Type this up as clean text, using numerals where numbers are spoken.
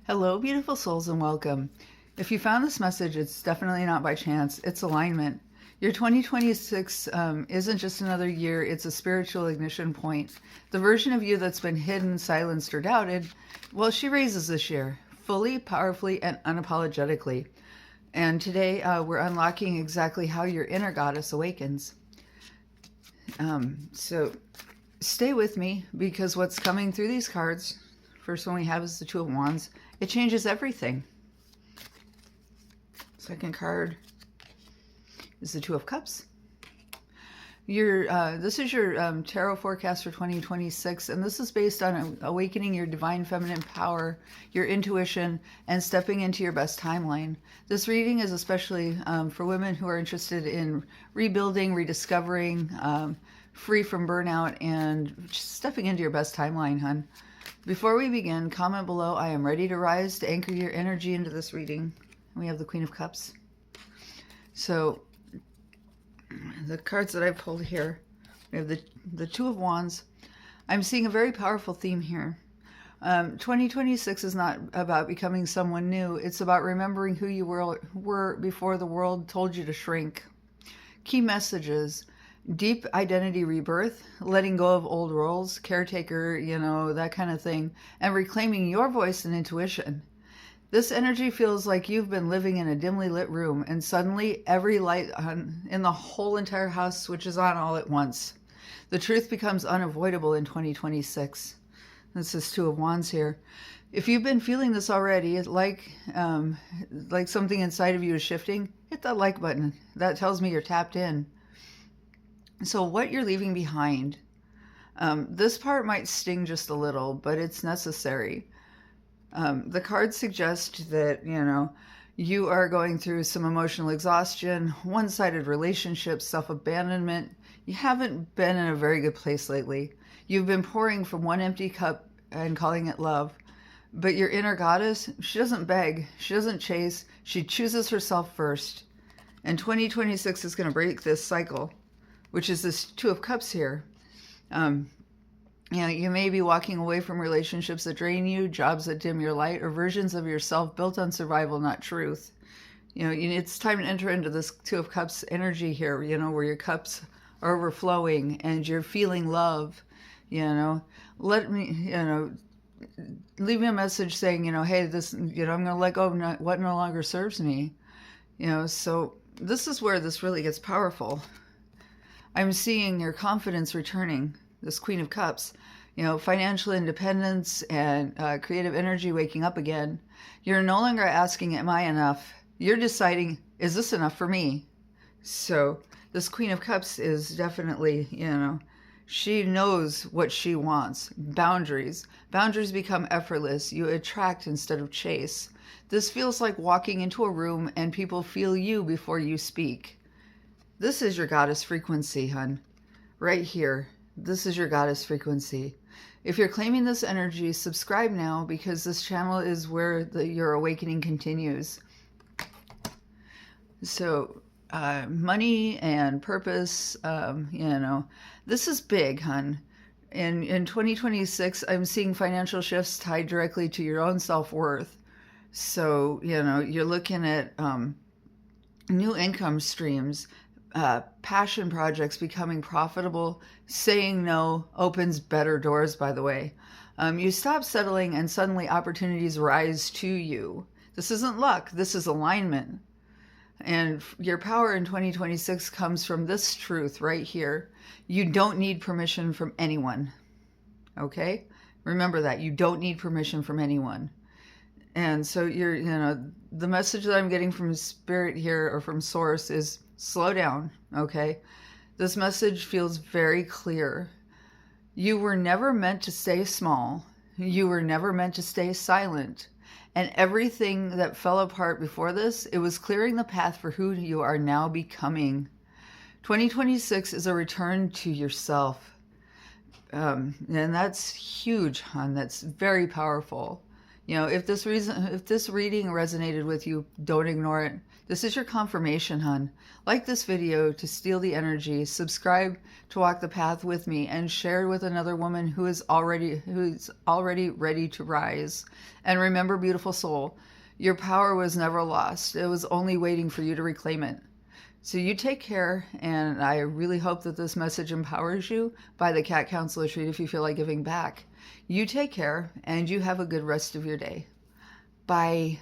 Hello, beautiful souls, and welcome. If you found this message, it's definitely not by chance. It's alignment. Your 2026 isn't just another year, it's a spiritual ignition point. The version of you that's been hidden, silenced, or doubted, well, she raises this year, fully, powerfully, and unapologetically. And today we're unlocking exactly how your inner goddess awakens. So stay with me, because what's coming through these cards, first one we have is the Two of Wands. It changes everything. Second card is the Two of Cups. This is your tarot forecast for 2026, and this is based on awakening your divine feminine power, your intuition, and stepping into your best timeline. This reading is especially for women who are interested in rebuilding, rediscovering, free from burnout, and just stepping into your best timeline, hun. Before we begin, comment below, I am ready to rise, to anchor your energy into this reading. We have the Queen of Cups. So the cards that I pulled here, we have the Two of Wands. I'm seeing a very powerful theme here. 2026 is not about becoming someone new. It's about remembering who you were before the world told you to shrink. Key messages: deep identity rebirth, letting go of old roles, caretaker, that kind of thing, and reclaiming your voice and intuition. This energy feels like you've been living in a dimly lit room, and suddenly every light in the whole entire house switches on all at once. The truth becomes unavoidable in 2026. This is Two of Wands here. If you've been feeling this already, like something inside of you is shifting, hit that like button. That tells me you're tapped in. So what you're leaving behind, this part might sting just a little, but it's necessary. The cards suggest that, you are going through some emotional exhaustion, one-sided relationships, self-abandonment. You haven't been in a very good place lately. You've been pouring from one empty cup and calling it love. But your inner goddess, she doesn't beg, she doesn't chase, she chooses herself first. And 2026 is going to break this cycle, which is this Two of Cups here. You may be walking away from relationships that drain you, jobs that dim your light, or versions of yourself built on survival, not truth. It's time to enter into this Two of Cups energy here, where your cups are overflowing and you're feeling love. Let me, leave me a message saying, hey, this, I'm going to let go of what no longer serves me. So this is where this really gets powerful. I'm seeing your confidence returning, this Queen of Cups, financial independence and creative energy waking up again. You're no longer asking, am I enough? You're deciding, is this enough for me? So this Queen of Cups is definitely, she knows what she wants. Boundaries. Boundaries become effortless. You attract instead of chase. This feels like walking into a room and people feel you before you speak. This is your goddess frequency, hun. Right here. This is your goddess frequency. If you're claiming this energy, subscribe now, because this channel is where your awakening continues. So, money and purpose, this is big, hun. In 2026, I'm seeing financial shifts tied directly to your own self-worth. So, you're looking at new income streams, passion projects becoming profitable. Saying no opens better doors, by the way. You stop settling and suddenly opportunities rise to you. This isn't luck, this is alignment. And your power in 2026 comes from this truth right here. You don't need permission from anyone. Okay? Remember that. You don't need permission from anyone. And so the message that I'm getting from Spirit here, or from Source, is slow down, okay? This message feels very clear. You were never meant to stay small. You were never meant to stay silent. And everything that fell apart before this, it was clearing the path for who you are now becoming. 2026 is a return to yourself. And that's huge, hon. That's very powerful. You know, if this reading resonated with you, don't ignore it. This is your confirmation, hun. Like this video to steal the energy, subscribe to walk the path with me, and share with another woman who's already ready to rise. And remember, beautiful soul, your power was never lost. It was only waiting for you to reclaim it. So you take care, and I really hope that this message empowers you. Buy the Cat Counselor Treat if you feel like giving back. You take care, and you have a good rest of your day. Bye.